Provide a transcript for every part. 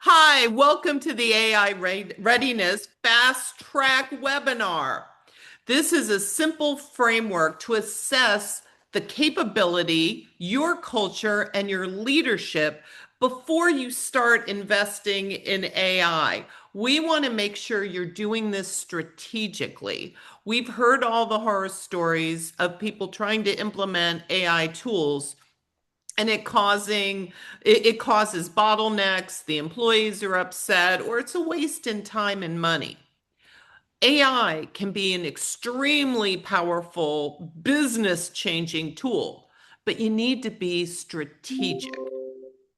Hi, welcome to the AI Readiness Fast Track webinar. This is a simple framework to assess the capability, your culture, and your leadership before you start investing in AI. We want to make sure you're doing this strategically. We've heard all the horror stories of people trying to implement AI tools and it causes bottlenecks, the employees are upset, or it's a waste in time and money. AI can be an extremely powerful business changing tool, but you need to be strategic.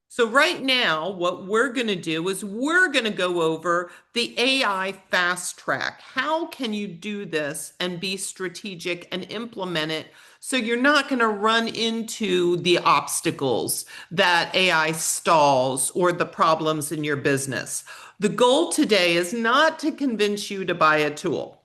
So right now, what we're going to do is we're going to go over the AI fast track. How can you do this and be strategic and implement it so you're not going to run into the obstacles that AI stalls or the problems in your business? The goal today is not to convince you to buy a tool.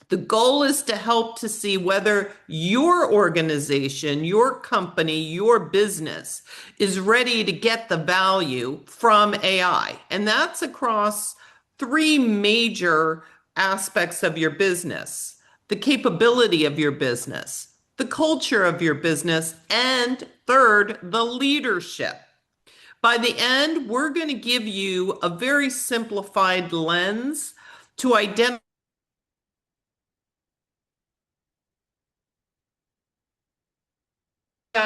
The goal is to help to see whether your organization, your company, your business is ready to get the value from AI. And that's across three major aspects of your business: the capability of your business, the culture of your business, and third, the leadership. By the end, we're going to give you a very simplified lens to identify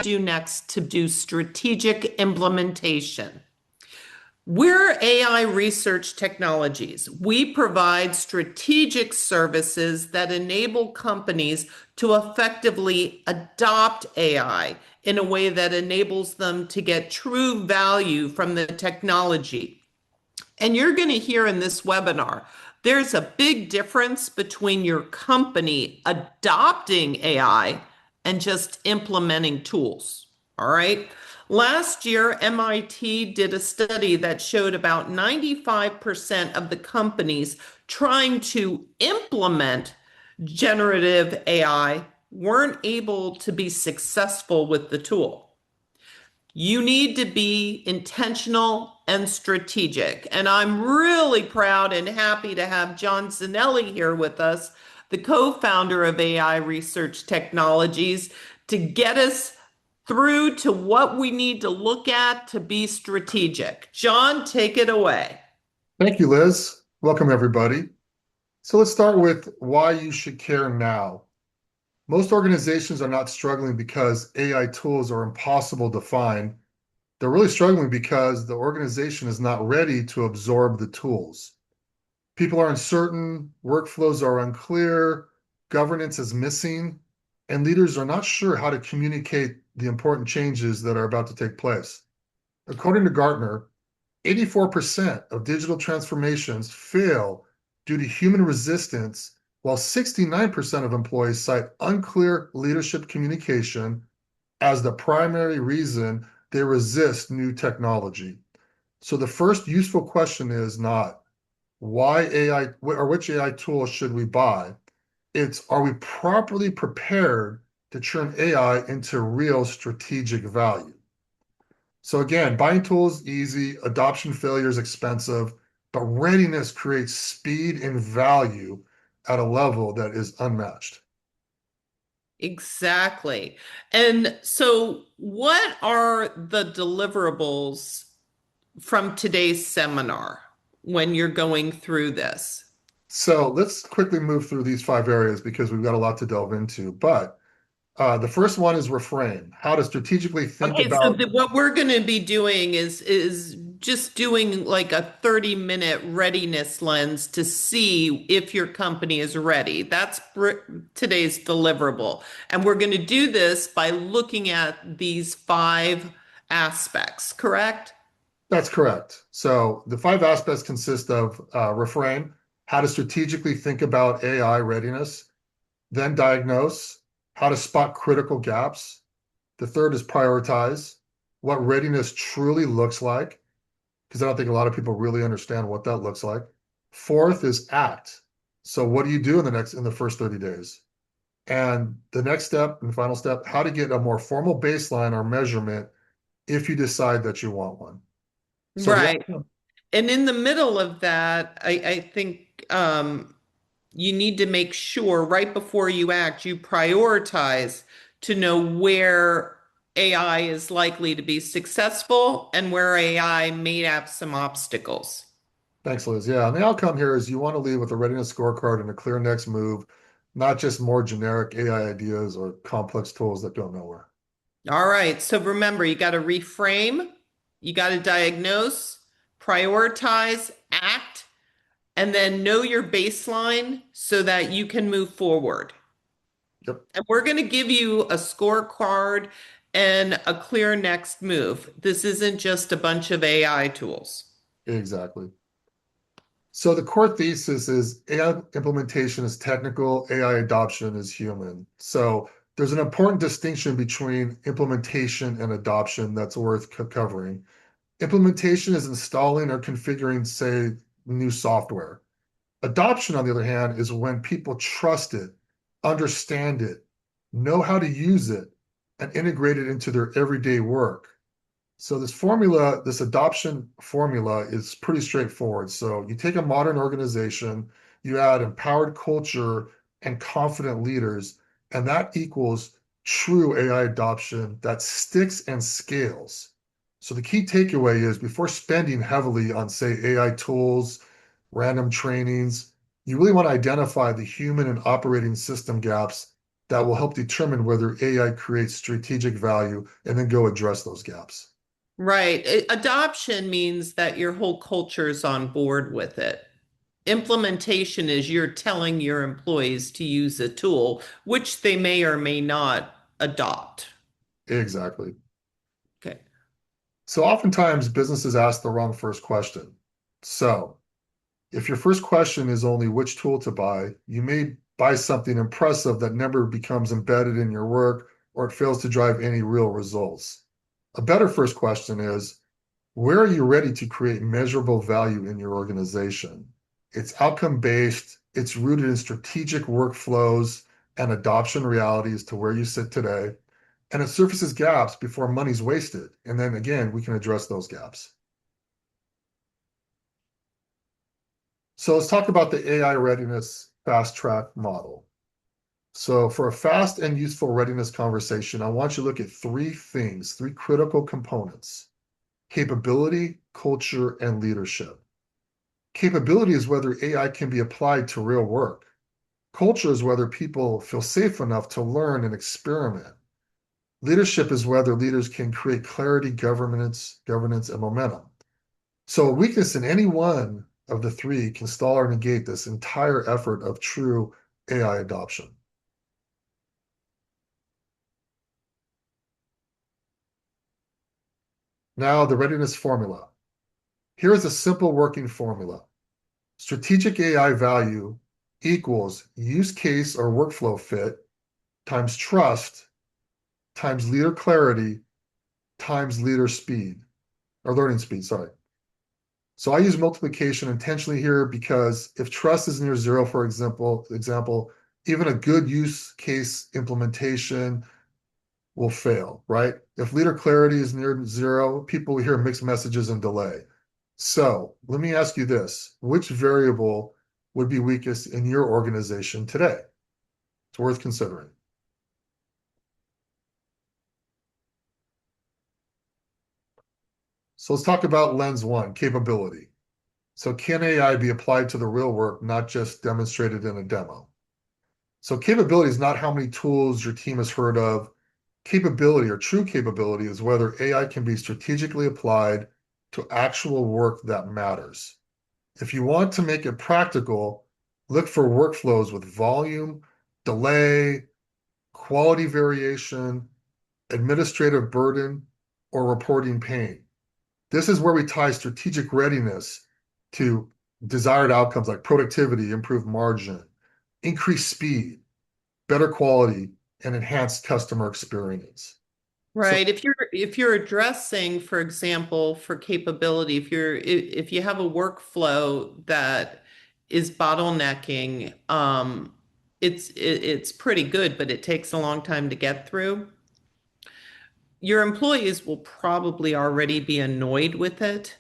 do next to do strategic implementation. We're AI Research Technologies. We provide strategic services that enable companies to effectively adopt AI in a way that enables them to get true value from the technology. And you're going to hear in this webinar, there's a big difference between your company adopting AI and just implementing tools. All right. Last year, MIT did a study that showed about 95% of the companies trying to implement generative AI weren't able to be successful with the tool. You need to be intentional and strategic. And I'm really proud and happy to have John Zanelli here with us, the co-founder of AI Research Technologies, to get us through to what we need to look at to be strategic. John, take it away. Thank you, Liz. Welcome, everybody. So let's start with why you should care now. Most organizations are not struggling because AI tools are impossible to find. They're really struggling because the organization is not ready to absorb the tools. People are uncertain, workflows are unclear, governance is missing, and leaders are not sure how to communicate the important changes that are about to take place. According to Gartner, 84% of digital transformations fail due to human resistance, while 69% of employees cite unclear leadership communication as the primary reason they resist new technology. So the first useful question is not why AI or which AI tool should we buy? It's, are we properly prepared to turn AI into real strategic value? So again, buying tools easy, adoption failure is expensive, but readiness creates speed and value at a level that is unmatched. Exactly. And so, what are the deliverables from today's seminar when you're going through this? So let's quickly move through these five areas because we've got a lot to delve into. But the first one is reframe, how to strategically think Okay, so about. what we're going to be doing is just doing like a 30-minute readiness lens to see if your company is ready. That's today's deliverable. And we're going to do this by looking at these five aspects, correct? That's correct. So the five aspects consist of reframe, how to strategically think about AI readiness, then diagnose, how to spot critical gaps. The third is prioritize, what readiness truly looks like, because I don't think a lot of people really understand what that looks like. Fourth is act. So what do you do in the first 30 days? And the next step and final step, how to get a more formal baseline or measurement if you decide that you want one. So the Right. outcome. And in the middle of that, I think you need to make sure right before you act, you prioritize to know where AI is likely to be successful and where AI may have some obstacles. Thanks, Liz. Yeah, and the outcome here is you want to leave with a readiness scorecard and a clear next move, not just more generic AI ideas or complex tools that go nowhere. All right. So remember, you got to reframe, you got to diagnose, prioritize, act, and then know your baseline so that you can move forward. Yep, And we're going to give you a scorecard and a clear next move. This isn't just a bunch of AI tools. exactly. So the core thesis is AI implementation is technical, AI adoption is human. So there's an important distinction between implementation and adoption that's worth covering. Implementation is installing or configuring, say, new software. Adoption, on the other hand, is when people trust it, understand it, know how to use it, and integrate it into their everyday work. So this formula, this adoption formula is pretty straightforward. So you take a modern organization, you add empowered culture and confident leaders, and that equals true AI adoption that sticks and scales. So the key takeaway is before spending heavily on, say, AI tools, random trainings, you really want to identify the human and operating system gaps that will help determine whether AI creates strategic value and then go address those gaps. Right. Adoption means that your whole culture is on board with it. Implementation is you're telling your employees to use a tool, which they may or may not adopt. Exactly. Okay. So oftentimes businesses ask the wrong first question. So if your first question is only which tool to buy, you may buy something impressive that never becomes embedded in your work or it fails to drive any real results. A better first question is, where are you ready to create measurable value in your organization? It's outcome based, it's rooted in strategic workflows and adoption realities to where you sit today, and it surfaces gaps before money's wasted. And then again, we can address those gaps. So let's talk about the AI readiness fast track model. So for a fast and useful readiness conversation, I want you to look at three things, three critical components: capability, culture, and leadership. Capability is whether AI can be applied to real work. Culture is whether people feel safe enough to learn and experiment. Leadership is whether leaders can create clarity, governance, and momentum. So a weakness in any one of the three can stall or negate this entire effort of true AI adoption. Now, the readiness formula. Here is a simple working formula. Strategic AI value equals use case or workflow fit times trust times leader clarity times leader speed or learning speed, sorry. So I use multiplication intentionally here because if trust is near zero, for example, even a good use case implementation will fail, right? If leader clarity is near zero, people will hear mixed messages and delay. So let me ask you this: which variable would be weakest in your organization today? It's worth considering. So let's talk about lens one, capability. So can AI be applied to the real work, not just demonstrated in a demo? So capability is not how many tools your team has heard of. Capability or true capability is whether AI can be strategically applied to actual work that matters. If you want to make it practical, look for workflows with volume, delay, quality variation, administrative burden, or reporting pain. This is where we tie strategic readiness to desired outcomes like productivity, improved margin, increased speed, better quality, and enhanced customer experience. So, Right. If you're addressing, for example, for capability, if you have a workflow that is bottlenecking, it's pretty good, but it takes a long time to get through. Your employees will probably already be annoyed with it.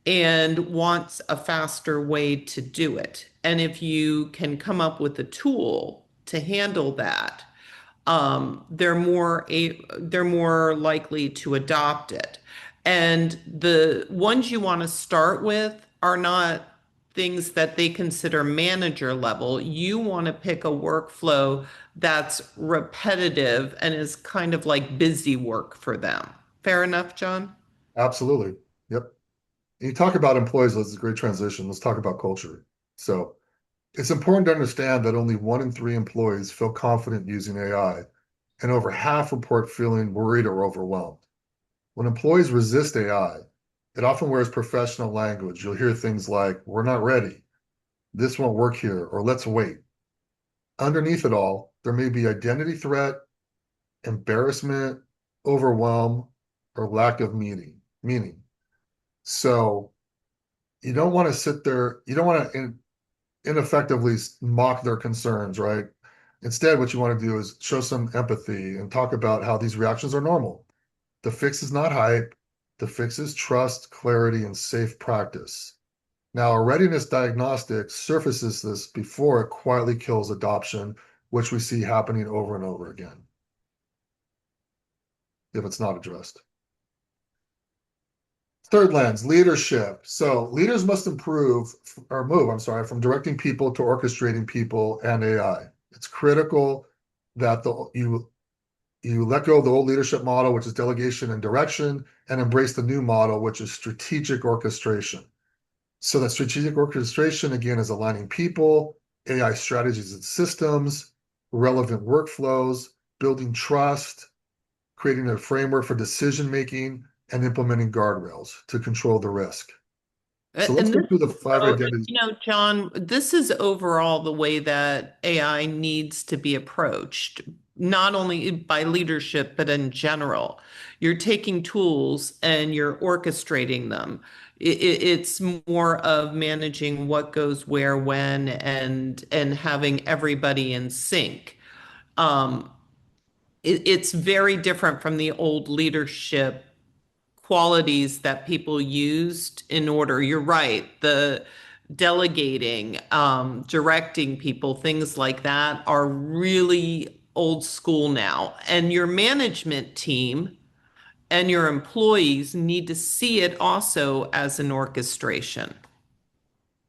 and wants a faster way to do it. And if you can come up with a tool to handle that, they're more likely to adopt it. And the ones you want to start with are not things that they consider manager level. You want to pick a workflow that's repetitive and is kind of like busy work for them. Fair enough, John? Absolutely. Yep. You talk about employees, that's a great transition. Let's talk about culture. So it's important to understand that only 1 in 3 employees feel confident using AI, and over half report feeling worried or overwhelmed. When employees resist AI, it often wears professional language. You'll hear things like, we're not ready, this won't work here, or let's wait. Underneath it all, there may be identity threat, embarrassment, overwhelm, or lack of meaning. So you don't want to sit there, you don't want to ineffectively mock their concerns, right? Instead, what you want to do is show some empathy and talk about how these reactions are normal. The fix is not hype. The fix is trust, clarity, and safe practice. Now, a readiness diagnostic surfaces this before it quietly kills adoption, which we see happening over and over again if it's not addressed. Third lens, leadership. So leaders must improve or move, I'm sorry, from directing people to orchestrating people and AI. It's critical that you let go of the old leadership model, which is delegation and direction, and embrace the new model, which is strategic orchestration. So that strategic orchestration, again, is aligning people, AI strategies and systems, relevant workflows, building trust, creating a framework for decision making, and implementing guardrails to control the risk. So let's And go this through the is, 5 identities. John, this is overall the way that AI needs to be approached, not only by leadership, but in general. You're taking tools and you're orchestrating them. It's more of managing what goes where, when, and having everybody in sync. Um, it's very different from the old leadership qualities that people used in order. You're right. The delegating, directing people, things like that are really old school now. And your management team and your employees need to see it also as an orchestration.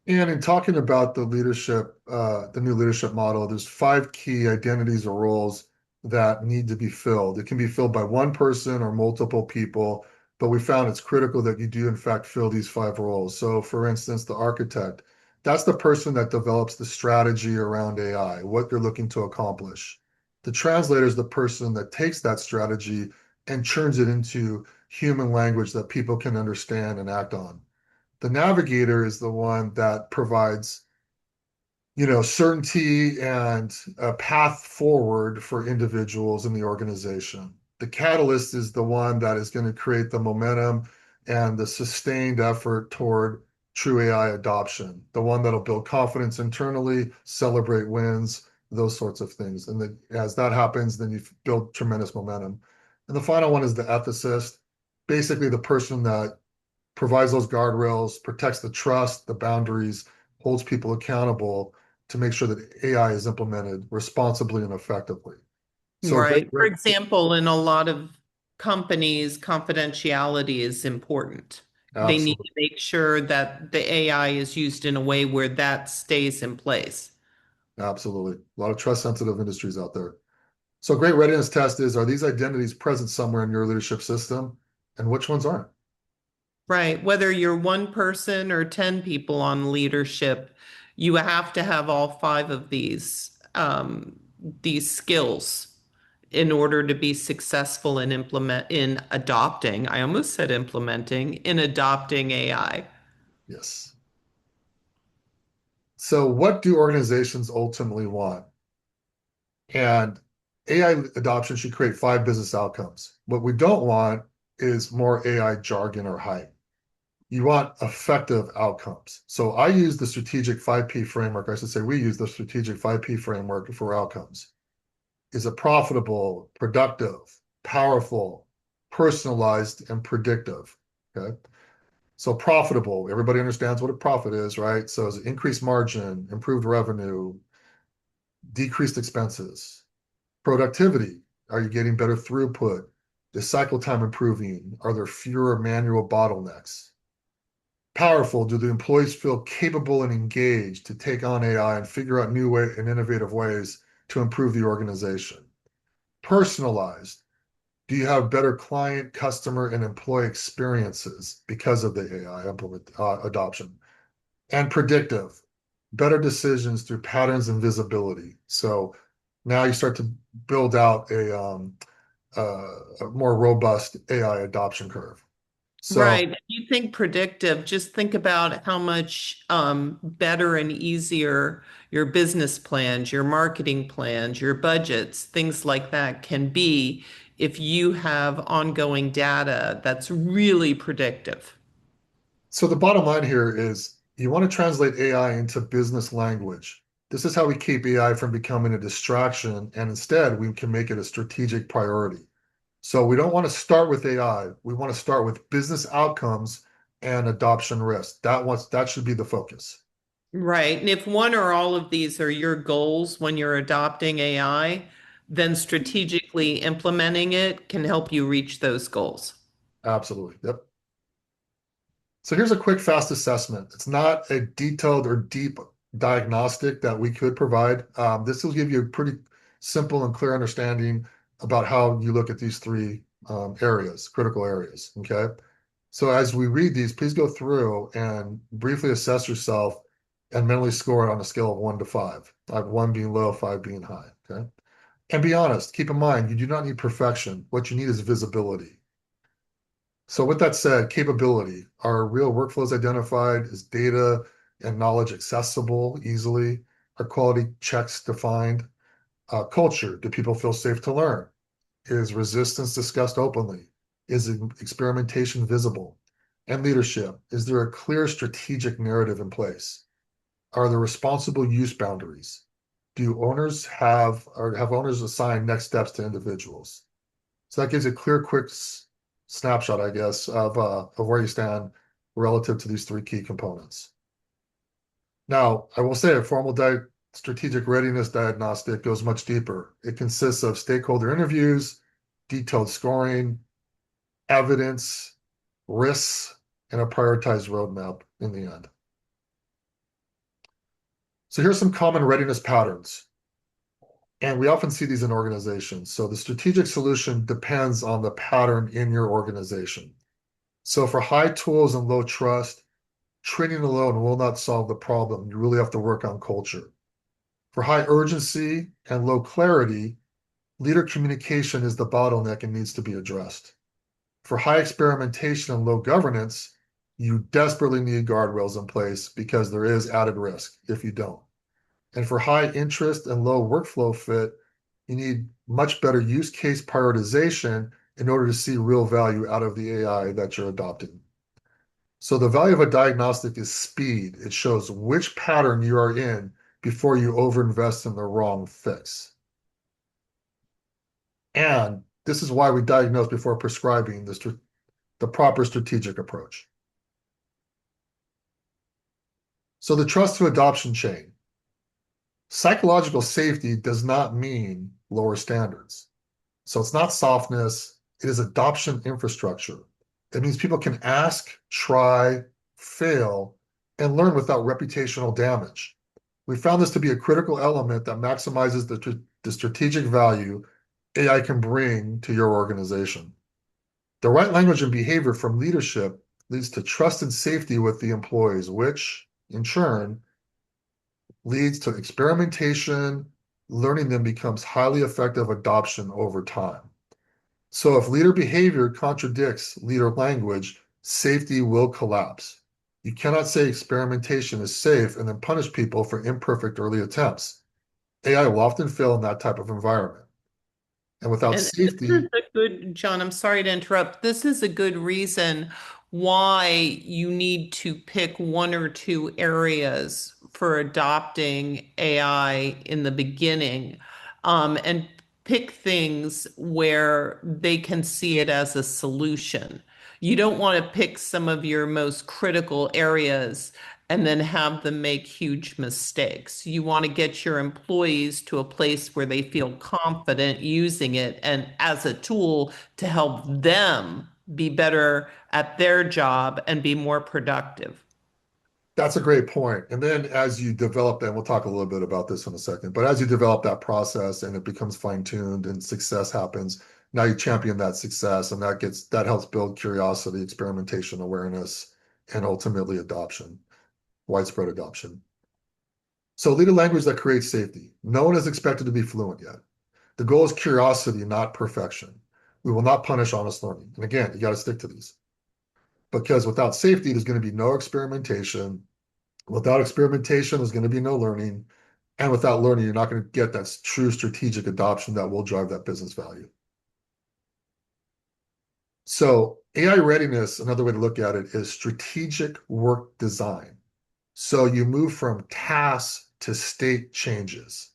And in talking about the leadership, the new leadership model, there's 5 key identities or roles that need to be filled. It can be filled by one person or multiple people, but we found it's critical that you do, in fact, fill these 5 roles. So, for instance, the architect, that's the person that develops the strategy around AI, what you're looking to accomplish. The translator is the person that takes that strategy and churns it into human language that people can understand and act on. The navigator is the one that provides, certainty and a path forward for individuals in the organization. The catalyst is the one that is going to create the momentum and the sustained effort toward true AI adoption, the one that'll build confidence internally, celebrate wins, those sorts of things. And then as that happens, then you build tremendous momentum. And the final one is the ethicist, basically the person that provides those guardrails, protects the trust, the boundaries, holds people accountable to make sure that AI is implemented responsibly and effectively. So great, Right. For great. example, in a lot of companies, confidentiality is important. They need Absolutely. to make sure that the AI is used in a way where that stays in place. Absolutely. A lot of trust sensitive industries out there. So great readiness test is, are these identities present somewhere in your leadership system and which ones aren't? Right. Whether you're one person or 10 people on leadership, you have to have all five of these skills in order to be successful in adopting. I almost said implementing, in adopting AI. Yes. So what do organizations ultimately want? And AI adoption should create 5 business outcomes. What we don't want is more AI jargon or hype. You want effective outcomes. So I use the strategic 5P framework. I should say we use the strategic 5P framework for outcomes. Is it profitable, productive, powerful, personalized, and predictive? Okay. So profitable, everybody understands what a profit is, right? So it's increased margin, improved revenue, decreased expenses. Productivity, are you getting better throughput? Is cycle time improving? Are there fewer manual bottlenecks? Powerful, do the employees feel capable and engaged to take on AI and figure out new way and innovative ways to improve the organization? Personalized, do you have better client, customer, and employee experiences because of the AI adoption? And predictive, better decisions through patterns and visibility. So now you start to build out a more robust AI adoption curve. So Right. If you think predictive, just think about how much better and easier your business plans, your marketing plans, your budgets, things like that can be if you have ongoing data that's really predictive. So the bottom line here is you want to translate AI into business language. This is how we keep AI from becoming a distraction, and instead we can make it a strategic priority. So we don't want to start with AI. We want to start with business outcomes and adoption risk. That should be the focus. Right. And if one or all of these are your goals when you're adopting AI, then strategically implementing it can help you reach those goals. Absolutely. Yep. So here's a quick, fast assessment. It's not a detailed or deep diagnostic that we could provide. This will give you a pretty simple and clear understanding about how you look at these three areas, critical areas. Okay. So as we read these, please go through and briefly assess yourself and mentally score it on a scale of 1 to 5. One being low, five being high. Okay. And be honest. Keep in mind, you do not need perfection. What you need is visibility. So with that said, capability, are real workflows identified? Is data and knowledge accessible easily? Are quality checks defined? Culture, do people feel safe to learn? Is resistance discussed openly? Is experimentation visible? And leadership, is there a clear strategic narrative in place? Are there responsible use boundaries? Do owners have, or have owners assigned next steps to individuals? So that gives you a clear, quick snapshot, I guess, of where you stand relative to these three key components. Now, I will say a formal strategic readiness diagnostic goes much deeper. It consists of stakeholder interviews, detailed scoring, evidence, risks, and a prioritized roadmap in the end. So here's some common readiness patterns. And we often see these in organizations. So the strategic solution depends on the pattern in your organization. So for high tools and low trust, training alone will not solve the problem. You really have to work on culture. For high urgency and low clarity, leader communication is the bottleneck and needs to be addressed. For high experimentation and low governance, you desperately need guardrails in place because there is added risk if you don't. And for high interest and low workflow fit, you need much better use case prioritization in order to see real value out of the AI that you're adopting. So the value of a diagnostic is speed. It shows which pattern you are in before you overinvest in the wrong fix. And this is why we diagnose before prescribing the proper strategic approach. So the trust to adoption chain. Psychological safety does not mean lower standards. So it's not softness, it is adoption infrastructure. It means people can ask, try, fail, and learn without reputational damage. We found this to be a critical element that maximizes the strategic value AI can bring to your organization. The right language and behavior from leadership leads to trust and safety with the employees, which in turn leads to experimentation. Learning them becomes highly effective adoption over time. So if leader behavior contradicts leader language, safety will collapse. You cannot say experimentation is safe and then punish people for imperfect early attempts. AI will often fail in that type of environment. And without And this is safety, a good, John, I'm sorry to interrupt. This is a good reason why you need to pick one or two areas for adopting AI in the beginning, and pick things where they can see it as a solution. You don't want to pick some of your most critical areas and then have them make huge mistakes. You want to get your employees to a place where they feel confident using it and as a tool to help them be better at their job and be more productive. That's a great point. And then as you develop that, and we'll talk a little bit about this in a second, but as you develop that process and it becomes fine-tuned and success happens, now you champion that success and that helps build curiosity, experimentation, awareness, and ultimately adoption, widespread adoption. So lead a language that creates safety. No one is expected to be fluent yet. The goal is curiosity, not perfection. We will not punish honest learning. And again, you got to stick to these because without safety, there's going to be no experimentation. Without experimentation, there's going to be no learning. And without learning, you're not going to get that true strategic adoption that will drive that business value. So AI readiness, another way to look at it is strategic work design. So you move from tasks to state changes.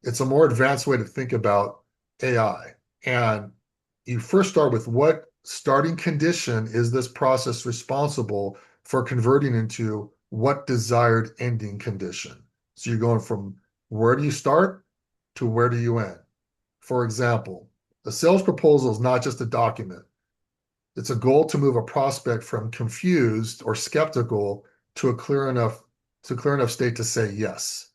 It's a more advanced way to think about AI. And you first start with what starting condition is this process responsible for converting into what desired ending condition? So you're going from where do you start to where do you end? For example, a sales proposal is not just a document. It's a goal to move a prospect from confused or skeptical to a clear enough state to say yes.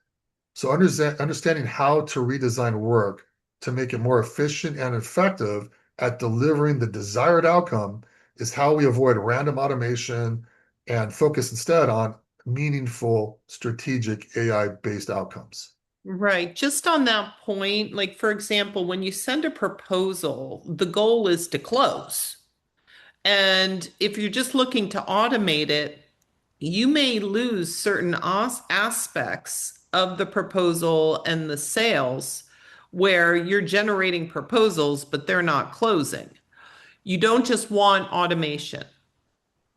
So understanding how to redesign work to make it more efficient and effective at delivering the desired outcome is how we avoid random automation and focus instead on meaningful, strategic AI-based outcomes. Right. Just on that point, like for example, when you send a proposal, the goal is to close. And if you're just looking to automate it, you may lose certain aspects of the proposal and the sales where you're generating proposals, but they're not closing. You don't just want automation.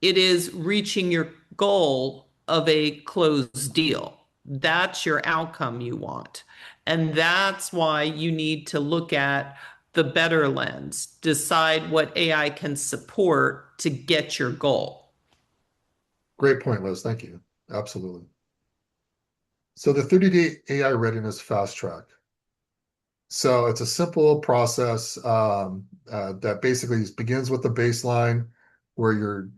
It is reaching your goal of a closed deal. That's your outcome you want. And that's why you need to look at the better lens, decide what AI can support to get your goal. Great point, Liz. Thank you. Absolutely. So the 30-day AI readiness fast track. So it's a simple process that basically begins with the baseline where you're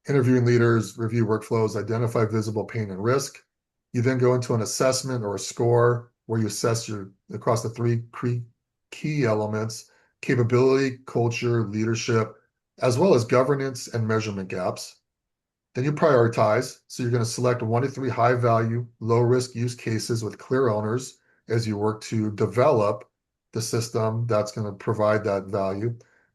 interviewing leaders, review workflows, identify visible pain and risk. You then go into an assessment or a score where you assess across the three key elements, capability, culture, leadership, as well as governance and measurement gaps. Then you prioritize. So you're going to select 1 to 3 high value, low risk use cases with clear owners as you work to develop the system that's going to provide that value.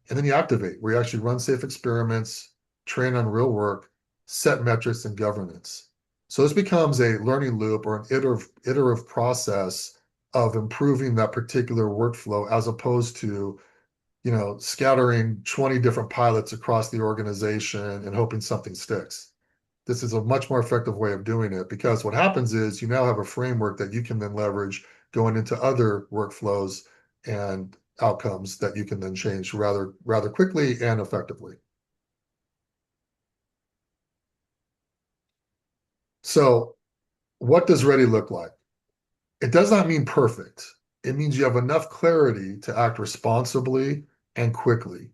And then you activate, where you actually run safe experiments, train on real work, set metrics and governance. So this becomes a learning loop or an iterative process of improving that particular workflow as opposed to scattering 20 different pilots across the organization and hoping something sticks. This is a much more effective way of doing it because what happens is you now have a framework that you can then leverage going into other workflows and outcomes that you can then change rather quickly and effectively. So what does ready look like? It does not mean perfect. It means you have enough clarity to act responsibly and quickly.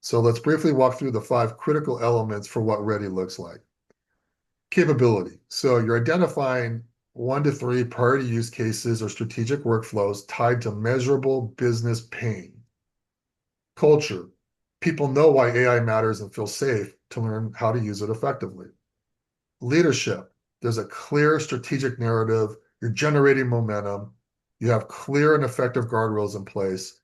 So let's briefly walk through the 5 critical elements for what ready looks like. Capability. So you're identifying 1 to 3 priority use cases or strategic workflows tied to measurable business pain. Culture. People know why AI matters and feel safe to learn how to use it effectively. Leadership. There's a clear strategic narrative. You're generating momentum. You have clear and effective guardrails in place.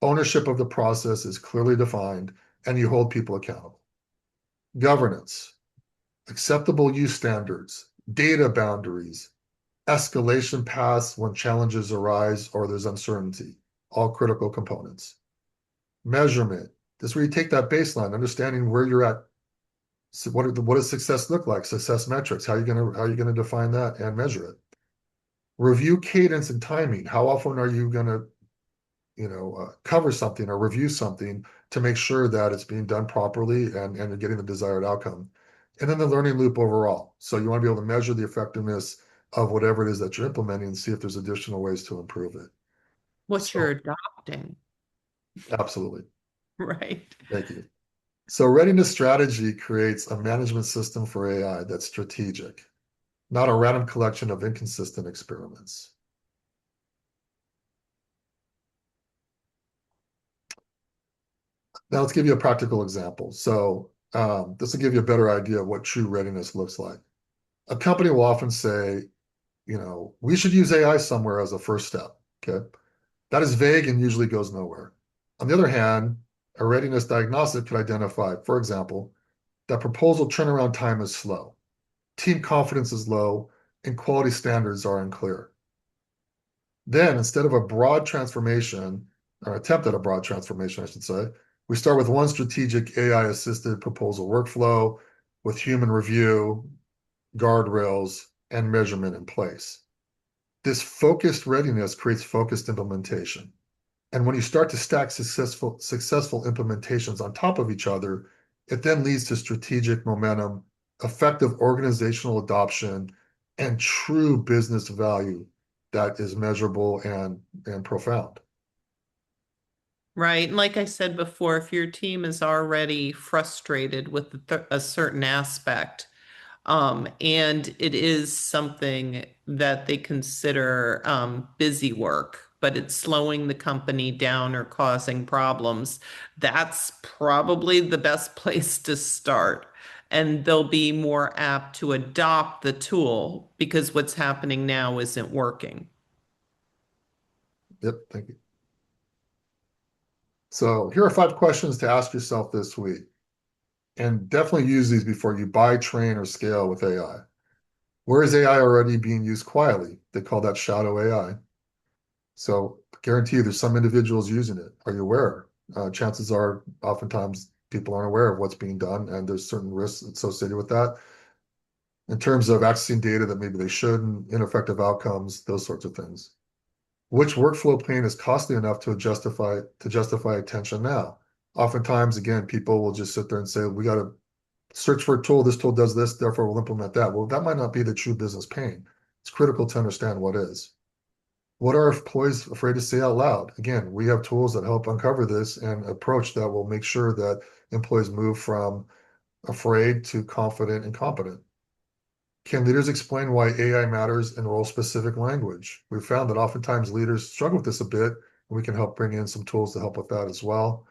Ownership of the process is clearly defined, and you hold people accountable. Governance. Acceptable use standards, data boundaries, escalation paths when challenges arise or there's uncertainty, all critical components. Measurement. This is where you take that baseline, understanding where you're at. So what does success look like? Success metrics. How are you gonna define that and measure it? Review cadence and timing. How often are you gonna cover something or review something to make sure that it's being done properly and you're getting the desired outcome. And then the learning loop overall. So you want to be able to measure the effectiveness of whatever it is that you're implementing and see if there's additional ways to improve it. What you're So adopting, absolutely. right? Thank you. So readiness strategy creates a management system for AI that's strategic, not a random collection of inconsistent experiments. Now let's give you a practical example. So this will give you a better idea of what true readiness looks like. A company will often say, we should use AI somewhere as a first step. Okay. That is vague and usually goes nowhere. On the other hand, a readiness diagnostic could identify, for example, that proposal turnaround time is slow, team confidence is low, and quality standards are unclear. Then, instead of a broad transformation, or attempt at a broad transformation, I should say, we start with one strategic AI-assisted proposal workflow with human review, guardrails, and measurement in place. This focused readiness creates focused implementation. And when you start to stack successful implementations on top of each other, it then leads to strategic momentum, effective organizational adoption, and true business value that is measurable and profound. Right. And like I said before, if your team is already frustrated with a certain aspect, and it is something that they consider busy work, but it's slowing the company down or causing problems, that's probably the best place to start. And they'll be more apt to adopt the tool because what's happening now isn't working. Yep, thank you. So here are 5 questions to ask yourself this week. And definitely use these before you buy, train, or scale with AI. Where is AI already being used quietly? They call that shadow AI. So guarantee you there's some individuals using it. Are you aware? Chances are oftentimes people aren't aware of what's being done, and there's certain risks associated with that in terms of accessing data that maybe they shouldn't, ineffective outcomes, those sorts of things. Which workflow plan is costly enough to justify attention now? Oftentimes, again, people will just sit there and say, we got to search for a tool. This tool does this, therefore we'll implement that. Well, that might not be the true business pain. It's critical to understand what is. What are employees afraid to say out loud? Again, we have tools that help uncover this and approach that will make sure that employees move from afraid to confident and competent. Can leaders explain why AI matters in role-specific language? We've found that oftentimes leaders struggle with this a bit, and we can help bring in some tools to help with that as well.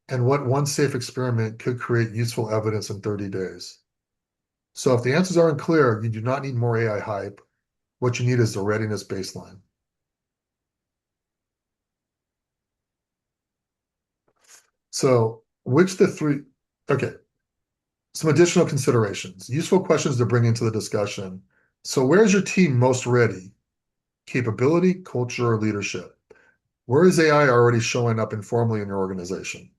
And what one safe experiment could create useful evidence in 30 days? So if the answers are unclear, you do not need more AI hype. What you need is the readiness baseline. So which the three, okay, some additional considerations, useful questions to bring into the discussion. So where's your team most ready? Capability, culture, or leadership? Where is AI already showing up informally in your organization?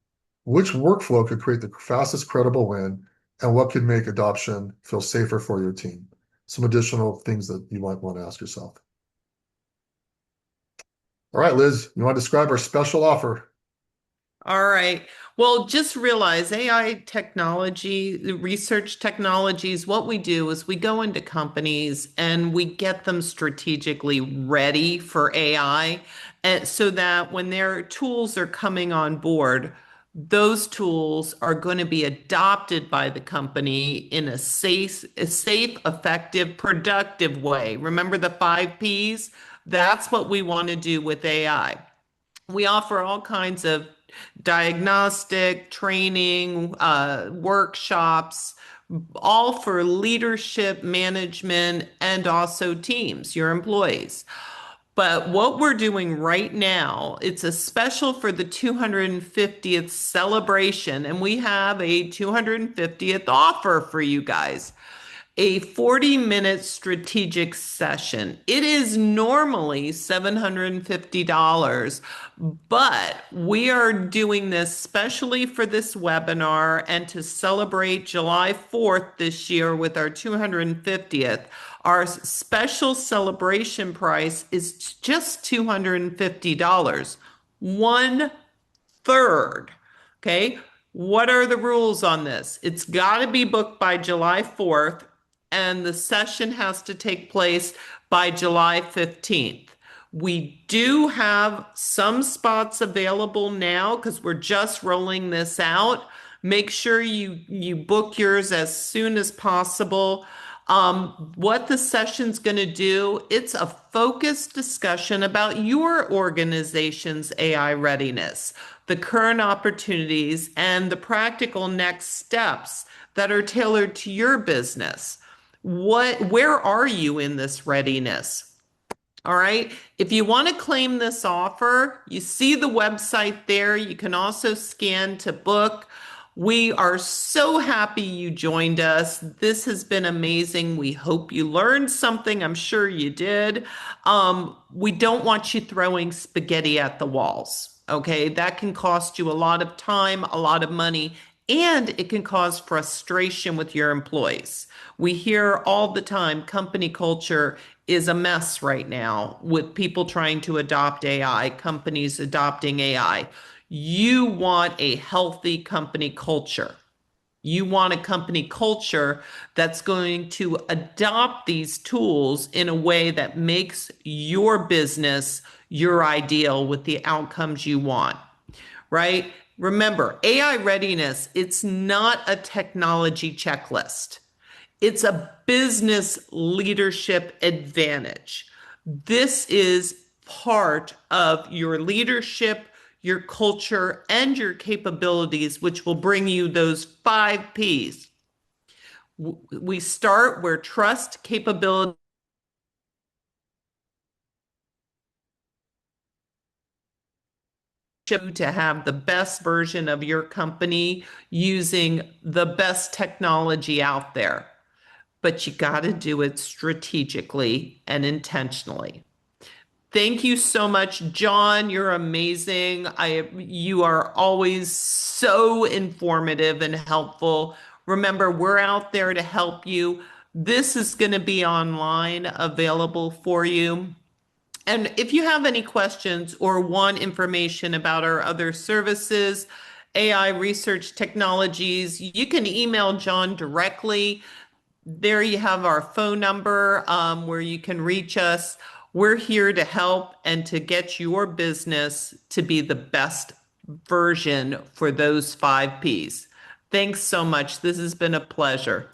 Which workflow could create the fastest credible win, and what could make adoption feel safer for your team? Some additional things that you might want to ask yourself. All right, Liz, you want to describe our special offer? All right. Well, just realize AI technology, the research technologies, what we do is we go into companies and we get them strategically ready for AI, and so that when their tools are coming on board, those tools are going to be adopted by the company in a safe, effective, productive way. Remember the 5 Ps? That's what we want to do with AI. We offer all kinds of diagnostic, training, workshops, all for leadership, management, and also teams, your employees. But what we're doing right now, it's a special for the 250th celebration, and we have a 250th offer for you guys. A 40-minute strategic session. It is normally $750, but we are doing this specially for this webinar and to celebrate July 4th this year with our 250th. Our special celebration price is just $250, one third Okay. What are the rules on this? It's got to be booked by July 4th, and the session has to take place by July 15th. We do have some spots available now because we're just rolling this out. Make sure you book yours as soon as possible. What the session's going to do, it's a focused discussion about your organization's AI readiness, the current opportunities, and the practical next steps that are tailored to your business. Where are you in this readiness? All right. If you want to claim this offer, you see the website there. You can also scan to book. We are so happy you joined us. This has been amazing. We hope you learned something. I'm sure you did. We don't want you throwing spaghetti at the walls. Okay. That can cost you a lot of time, a lot of money, and it can cause frustration with your employees. We hear all the time company culture is a mess right now with people trying to adopt AI, companies adopting AI. You want a healthy company culture. You want a company culture that's going to adopt these tools in a way that makes your business your ideal with the outcomes you want, right? Remember, AI readiness, it's not a technology checklist. It's a business leadership advantage. This is part of your leadership, your culture, and your capabilities, which will bring you those 5 Ps. We start where trust, capability, to have the best version of your company using the best technology out there. But you got to do it strategically and intentionally. Thank you so much, John. You're amazing. You are always so informative and helpful. Remember, we're out there to help you. This is going to be online available for you. And if you have any questions or want information about our other services, AI research technologies, you can email John directly. There you have our phone number where you can reach us. We're here to help and to get your business to be the best version for those 5 Ps. Thanks so much. This has been a pleasure.